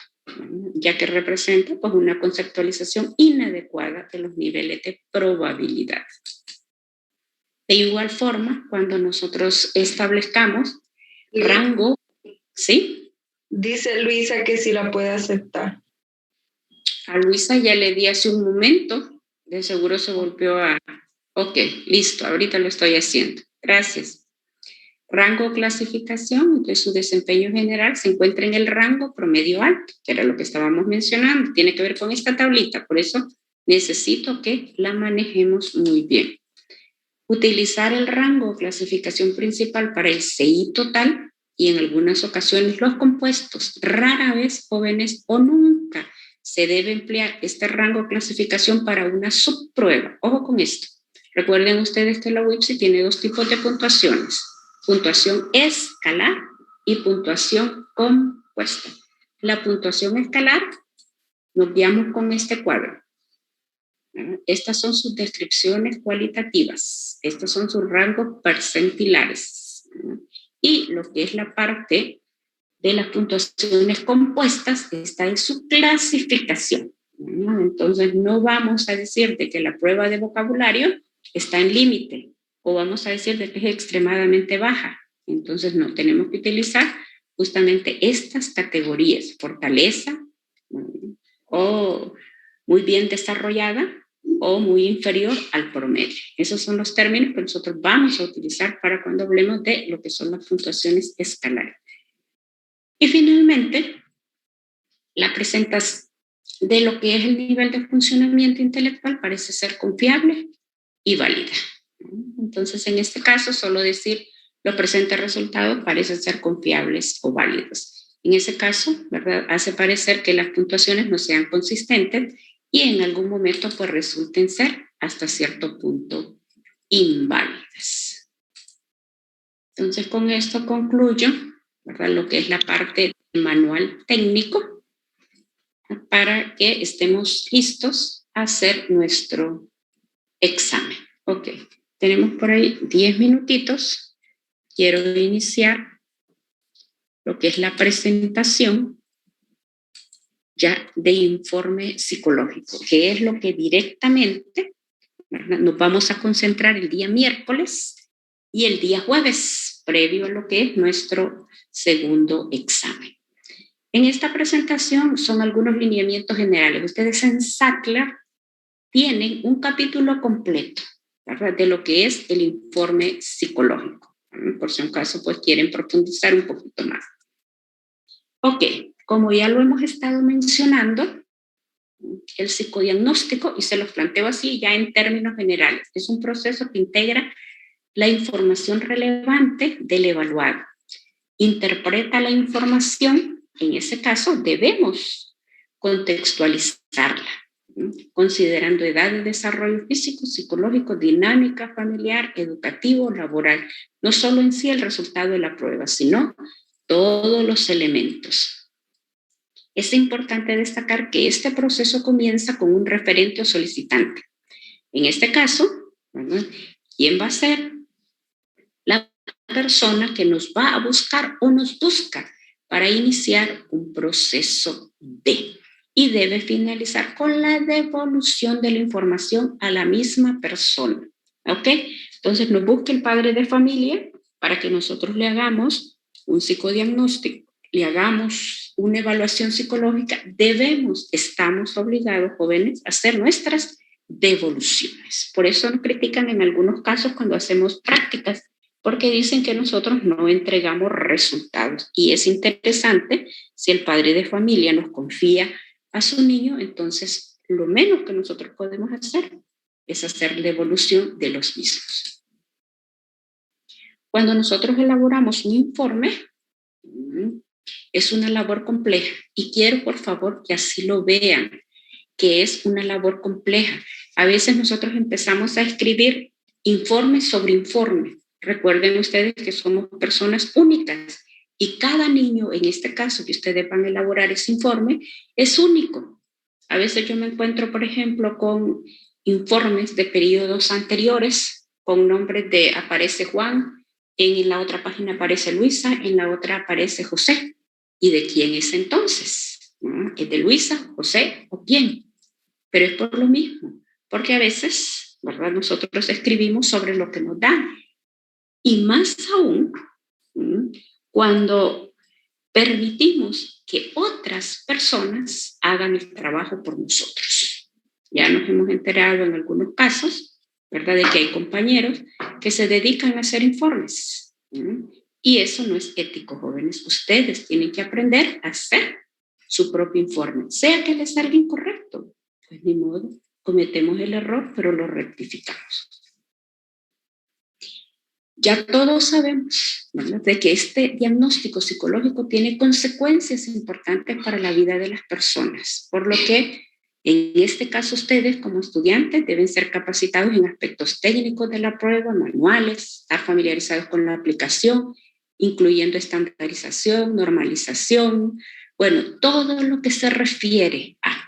ya que representa pues, una conceptualización inadecuada de los niveles de probabilidad. De igual forma, cuando nosotros establezcamos rango, ¿sí? Dice Luisa que sí la puede aceptar. A Luisa ya le di hace un momento, de seguro se volvió a... Ok, listo, ahorita lo estoy haciendo. Gracias. Rango o clasificación, entonces su desempeño general se encuentra en el rango promedio alto, que era lo que estábamos mencionando. Tiene que ver con esta tablita, por eso necesito que la manejemos muy bien. Utilizar el rango o clasificación principal para el CI total y en algunas ocasiones los compuestos, rara vez, jóvenes o nunca se debe emplear este rango o clasificación para una subprueba. Ojo con esto. Recuerden ustedes que la WIPSI tiene dos tipos de puntuaciones. Puntuación escalar y puntuación compuesta. La puntuación escalar, nos guiamos con este cuadro. Estas son sus descripciones cualitativas. Estos son sus rangos percentilares. Y lo que es la parte de las puntuaciones compuestas está en su clasificación. Entonces, no vamos a decir de que la prueba de vocabulario está en límite o vamos a decir de que es extremadamente baja. Entonces, no, tenemos que utilizar justamente estas categorías, fortaleza o muy bien desarrollada o muy inferior al promedio. Esos son los términos que nosotros vamos a utilizar para cuando hablemos de lo que son las puntuaciones escalares. Y finalmente, la presentación de lo que es el nivel de funcionamiento intelectual parece ser confiable y válida. Entonces, en este caso, solo decir los presentes resultados parecen ser confiables o válidos. En ese caso, ¿verdad? Hace parecer que las puntuaciones no sean consistentes y en algún momento pues resulten ser hasta cierto punto inválidas. Entonces, con esto concluyo, ¿verdad? Lo que es la parte del manual técnico para que estemos listos a hacer nuestro examen. Ok, tenemos por ahí 10 minutitos. Quiero iniciar lo que es la presentación ya de informe psicológico, que es lo que directamente, ¿verdad? Nos vamos a concentrar el día miércoles y el día jueves, previo a lo que es nuestro segundo examen. En esta presentación son algunos lineamientos generales. Ustedes en SACLA tienen un capítulo completo, ¿verdad? De lo que es el informe psicológico. Por si acaso pues quieren profundizar un poquito más. Ok, como ya lo hemos estado mencionando, el psicodiagnóstico, y se los planteo así ya en términos generales, es un proceso que integra la información relevante del evaluado. Interpreta la información, en ese caso debemos contextualizarla, considerando edad de desarrollo físico, psicológico, dinámica familiar, educativo, laboral, no solo en sí el resultado de la prueba, sino todos los elementos. Es importante destacar que este proceso comienza con un referente o solicitante. En este caso, ¿verdad? ¿Quién va a ser? La persona que nos va a buscar o nos busca para iniciar un proceso y debe finalizar con la devolución de la información a la misma persona. ¿Ok? Entonces nos busca el padre de familia para que nosotros le hagamos un psicodiagnóstico, le hagamos una evaluación psicológica. Estamos obligados, jóvenes, a hacer nuestras devoluciones. Por eso nos critican en algunos casos cuando hacemos prácticas, porque dicen que nosotros no entregamos resultados. Y es interesante, si el padre de familia nos confía a su niño, entonces lo menos que nosotros podemos hacer es hacer devolución de los mismos. Cuando nosotros elaboramos un informe, es una labor compleja y quiero por favor que así lo vean, que es una labor compleja. A veces nosotros empezamos a escribir informe sobre informe. Recuerden ustedes que somos personas únicas y cada niño, en este caso que ustedes van a elaborar ese informe, es único. A veces yo me encuentro, por ejemplo, con informes de periodos anteriores con nombres de aparece Juan, en la otra página aparece Luisa, en la otra aparece José. ¿Y de quién es entonces? ¿Es de Luisa, José o quién? Pero es por lo mismo, porque a veces, ¿verdad? Nosotros escribimos sobre lo que nos dan. Y más aún, cuando permitimos que otras personas hagan el trabajo por nosotros. Ya nos hemos enterado en algunos casos, ¿verdad?, de que hay compañeros que se dedican a hacer informes. Y eso no es ético, jóvenes. Ustedes tienen que aprender a hacer su propio informe, sea que les salga incorrecto. Pues ni modo, cometemos el error, pero lo rectificamos. Ya todos sabemos, ¿verdad?, de que este diagnóstico psicológico tiene consecuencias importantes para la vida de las personas, por lo que en este caso ustedes como estudiantes deben ser capacitados en aspectos técnicos de la prueba, manuales, estar familiarizados con la aplicación, incluyendo estandarización, normalización, bueno, todo lo que se refiere a,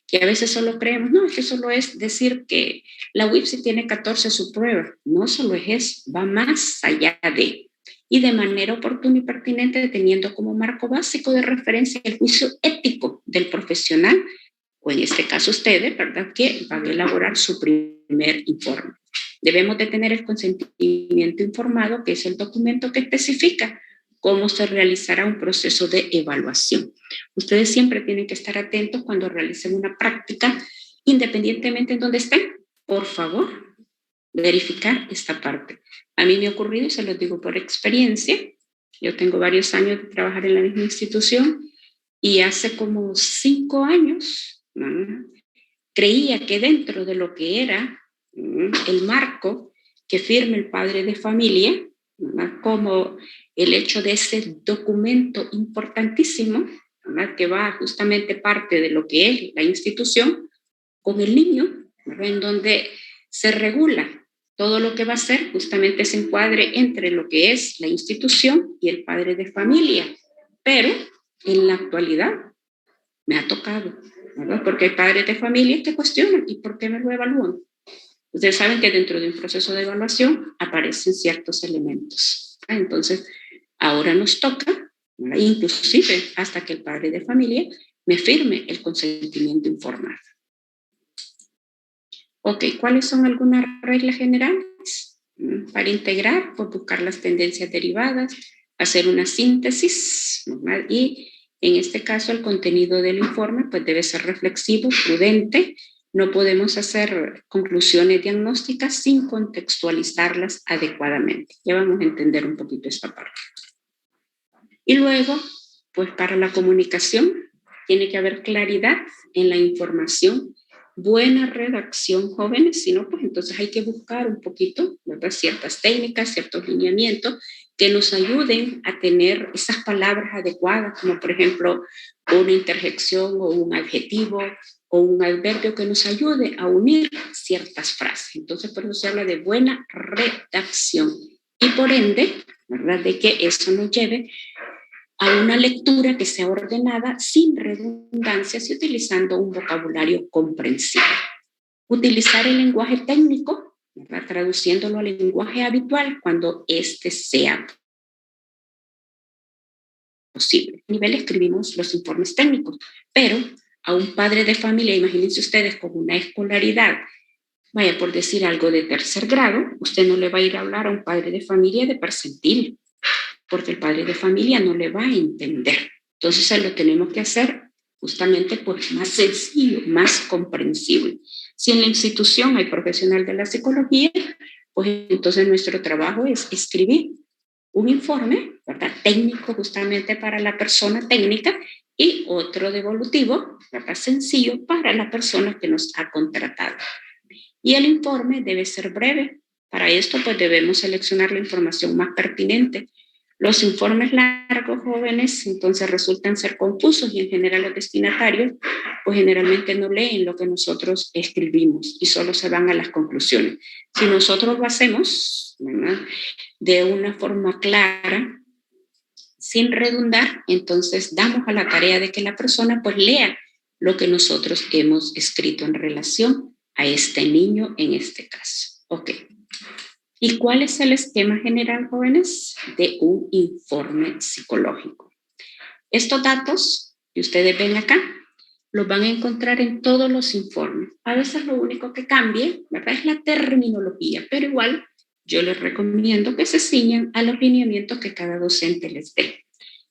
que a veces solo creemos, no, es que solo es decir que la WIPSI tiene 14 subpruebas. No solo es eso, va más allá de. Y de manera oportuna y pertinente, teniendo como marco básico de referencia el juicio ético del profesional, o en este caso ustedes, ¿verdad?, que van a elaborar su primer informe. Debemos de tener el consentimiento informado, que es el documento que especifica cómo se realizará un proceso de evaluación. Ustedes siempre tienen que estar atentos cuando realicen una práctica, independientemente en donde estén. Por favor, verificar esta parte. A mí me ha ocurrido, y se los digo por experiencia, yo tengo varios años de trabajar en la misma institución, y hace como 5 años creía que dentro de lo que era el marco que firme el padre de familia, como el hecho de ese documento importantísimo, que va justamente parte de lo que es la institución, con el niño, en donde se regula todo lo que va a ser justamente ese encuadre entre lo que es la institución y el padre de familia. Pero en la actualidad me ha tocado, ¿verdad?, porque hay padres de familia que cuestionan, ¿y por qué me lo evalúan? Ustedes saben que dentro de un proceso de evaluación aparecen ciertos elementos. Entonces, ahora nos toca, inclusive hasta que el padre de familia me firme el consentimiento informado. Ok, ¿cuáles son algunas reglas generales? Para integrar, pues buscar las tendencias derivadas, hacer una síntesis, ¿verdad?, y en este caso el contenido del informe pues debe ser reflexivo, prudente. No podemos hacer conclusiones diagnósticas sin contextualizarlas adecuadamente. Ya vamos a entender un poquito esta parte. Y luego, pues para la comunicación, tiene que haber claridad en la información, buena redacción, jóvenes, si no, pues entonces hay que buscar un poquito, ¿verdad?, ciertas técnicas, ciertos lineamientos que nos ayuden a tener esas palabras adecuadas, como por ejemplo una interjección o un adjetivo o un adverbio que nos ayude a unir ciertas frases. Entonces, por eso se habla de buena redacción. Y por ende, ¿verdad?, de que eso nos lleve a una lectura que sea ordenada, sin redundancias y utilizando un vocabulario comprensible. Utilizar el lenguaje técnico, ¿verdad?, traduciéndolo al lenguaje habitual cuando este sea posible. A nivel escribimos los informes técnicos, pero a un padre de familia, imagínense ustedes con una escolaridad, vaya, por decir algo, de 3er grado, usted no le va a ir a hablar a un padre de familia de percentil, porque el padre de familia no le va a entender. Entonces lo tenemos que hacer justamente pues más sencillo, más comprensible. Si en la institución hay profesional de la psicología, pues entonces nuestro trabajo es escribir un informe, ¿verdad?, técnico justamente para la persona técnica y otro devolutivo, ¿verdad?, sencillo para la persona que nos ha contratado. Y el informe debe ser breve. Para esto pues debemos seleccionar la información más pertinente. Los informes largos, jóvenes, entonces resultan ser confusos y en general los destinatarios pues generalmente no leen lo que nosotros escribimos y solo se van a las conclusiones. Si nosotros lo hacemos, ¿verdad?, de una forma clara, sin redundar, entonces damos a la tarea de que la persona pues lea lo que nosotros hemos escrito en relación a este niño en este caso. Ok. ¿Y cuál es el esquema general, jóvenes? De un informe psicológico. Estos datos que ustedes ven acá, los van a encontrar en todos los informes. A veces lo único que cambia, ¿verdad?, es la terminología, pero igual yo les recomiendo que se ciñan a los lineamientos que cada docente les dé.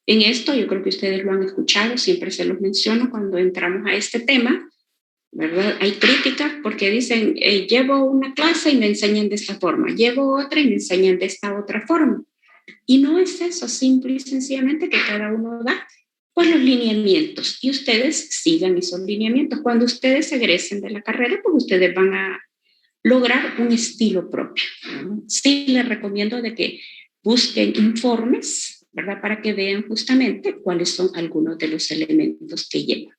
En esto yo creo que ustedes lo han escuchado, siempre se los menciono cuando entramos a este tema, ¿verdad? Hay críticas porque dicen, llevo una clase y me enseñan de esta forma, llevo otra y me enseñan de esta otra forma. Y no es eso, simple y sencillamente que cada uno da pues los lineamientos y ustedes sigan esos lineamientos. Cuando ustedes egresen de la carrera, pues ustedes van a lograr un estilo propio, ¿no? Sí les recomiendo de que busquen informes, ¿verdad?, para que vean justamente cuáles son algunos de los elementos que llevan.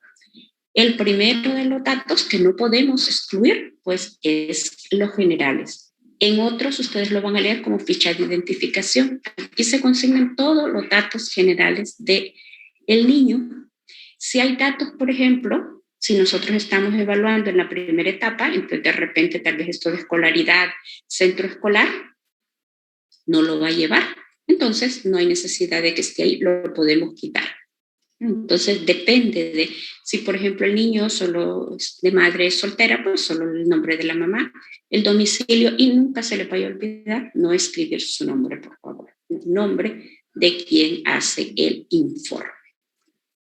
El primero de los datos que no podemos excluir, pues, es los generales. En otros ustedes lo van a leer como ficha de identificación. Aquí se consignan todos los datos generales del niño. Si hay datos, por ejemplo, si nosotros estamos evaluando en la primera etapa, entonces de repente tal vez esto de escolaridad, centro escolar, no lo va a llevar. Entonces no hay necesidad de que esté ahí, lo podemos quitar. Entonces depende de si, por ejemplo, el niño solo es de madre soltera, pues solo el nombre de la mamá, el domicilio, y nunca se le vaya a olvidar no escribir su nombre, por favor, el nombre de quien hace el informe.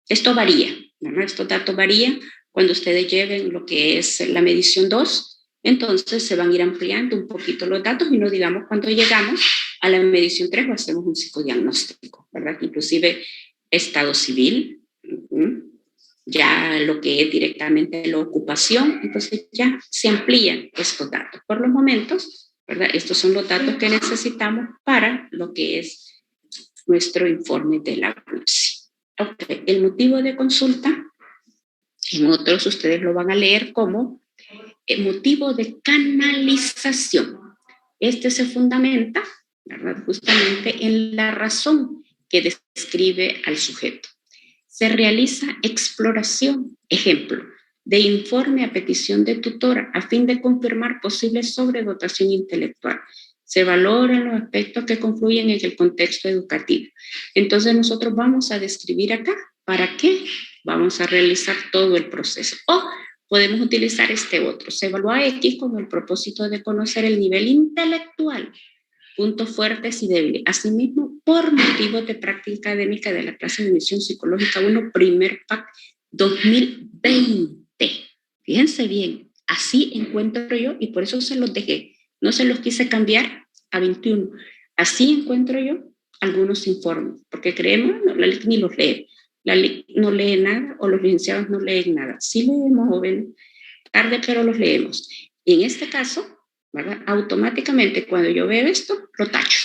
Esto varía, ¿no? Estos datos varían cuando ustedes lleven lo que es la medición 2, entonces se van a ir ampliando un poquito los datos y no digamos cuando llegamos a la medición 3 o hacemos un psicodiagnóstico, ¿verdad? Inclusive estado civil, ya lo que es directamente la ocupación, entonces ya se amplían estos datos. Por los momentos, ¿verdad?, estos son los datos que necesitamos para lo que es nuestro informe de la UIPSI. Okay. El motivo de consulta, en otros ustedes lo van a leer como el motivo de canalización. Este se fundamenta, ¿verdad?, justamente en la razón que describe al sujeto. Se realiza exploración, ejemplo, de informe a petición de tutora a fin de confirmar posible sobredotación intelectual. Se valoran los aspectos que confluyen en el contexto educativo. Entonces nosotros vamos a describir acá para qué vamos a realizar todo el proceso. O podemos utilizar este otro. Se evalúa X con el propósito de conocer el nivel intelectual, puntos fuertes y débiles. Asimismo, por motivos de práctica académica de la clase de admisión psicológica 1, primer PAC 2020. Fíjense bien, así encuentro yo, y por eso se los dejé. No se los quise cambiar a 21. Así encuentro yo algunos informes, porque creemos, no, la LIC ni los lee. La LIC no lee nada o los licenciados no leen nada. Sí leemos, joven, tarde, pero los leemos. Y en este caso, ¿verdad?, automáticamente cuando yo veo esto, lo tacho,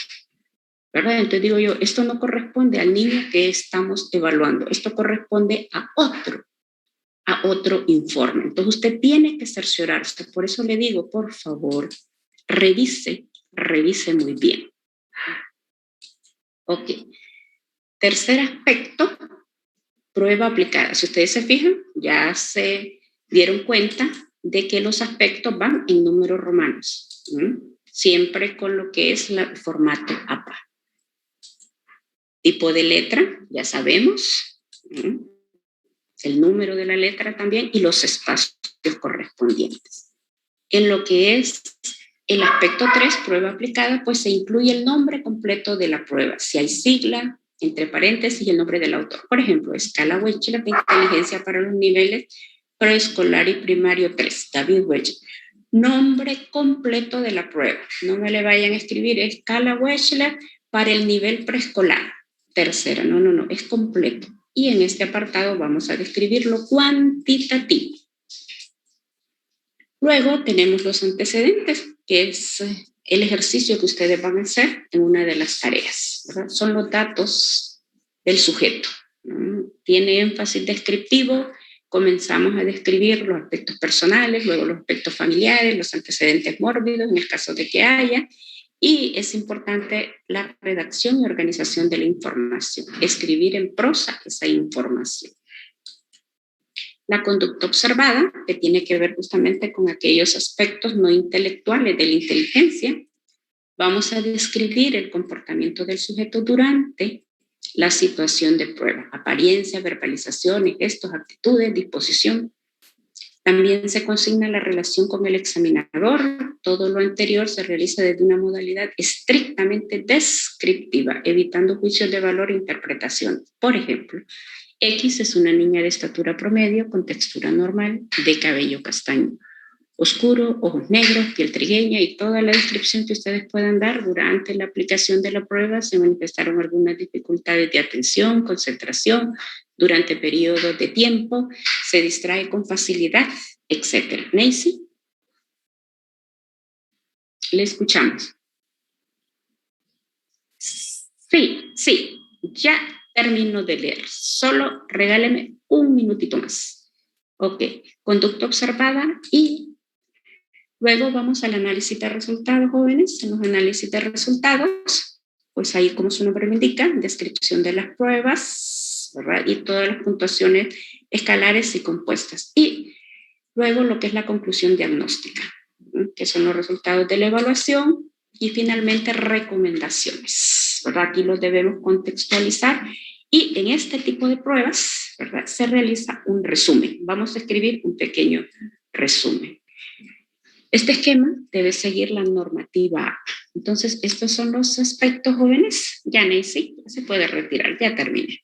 ¿verdad? Entonces digo yo, esto no corresponde al niño que estamos evaluando, esto corresponde a otro informe. Entonces usted tiene que cerciorarse, por eso le digo, por favor, revise muy bien. Ok. Tercer aspecto, prueba aplicada. Si ustedes se fijan, ya se dieron cuenta de que los aspectos van en números romanos, siempre con lo que es el formato APA. Tipo de letra, ya sabemos, el número de la letra también y los espacios correspondientes. En lo que es el aspecto 3, prueba aplicada, pues se incluye el nombre completo de la prueba, si hay sigla, entre paréntesis y el nombre del autor. Por ejemplo, escala Wechsler de inteligencia para los niveles preescolar y primario 3, David Wechsler. Nombre completo de la prueba. No me le vayan a escribir escala Wechsler para el nivel preescolar. Tercera, no, es completo. Y en este apartado vamos a describir lo cuantitativo. Luego tenemos los antecedentes, que es el ejercicio que ustedes van a hacer en una de las tareas, ¿verdad? Son los datos del sujeto. Tiene énfasis descriptivo. Comenzamos a describir los aspectos personales, luego los aspectos familiares, los antecedentes mórbidos, en el caso de que haya, y es importante la redacción y organización de la información, escribir en prosa esa información. La conducta observada, que tiene que ver justamente con aquellos aspectos no intelectuales de la inteligencia, vamos a describir el comportamiento del sujeto durante la situación de prueba, apariencia, verbalizaciones, gestos, actitudes, disposición. También se consigna la relación con el examinador. Todo lo anterior se realiza desde una modalidad estrictamente descriptiva, evitando juicios de valor e interpretación. Por ejemplo, X es una niña de estatura promedio, con textura normal, de cabello castaño oscuro, ojos negros, piel trigueña, y toda la descripción que ustedes puedan dar. Durante la aplicación de la prueba se manifestaron algunas dificultades de atención, concentración, durante periodos de tiempo, se distrae con facilidad, etc. Nancy, le escuchamos. Sí, ya termino de leer. Solo regáleme un minutito más. Ok, conducta observada y luego vamos al análisis de resultados, jóvenes. En los análisis de resultados, pues ahí, como su nombre lo indica, descripción de las pruebas, ¿verdad? Y todas las puntuaciones escalares y compuestas. Y luego lo que es la conclusión diagnóstica, que son los resultados de la evaluación, y finalmente recomendaciones, ¿verdad? Aquí los debemos contextualizar. Y en este tipo de pruebas, ¿verdad?, se realiza un resumen. Vamos a escribir un pequeño resumen. Este esquema debe seguir la normativa A. Entonces, estos son los aspectos, jóvenes. Ya, Nancy, se puede retirar, ya terminé.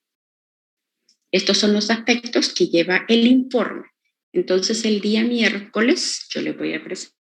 Estos son los aspectos que lleva el informe. Entonces, el día miércoles yo les voy a presentar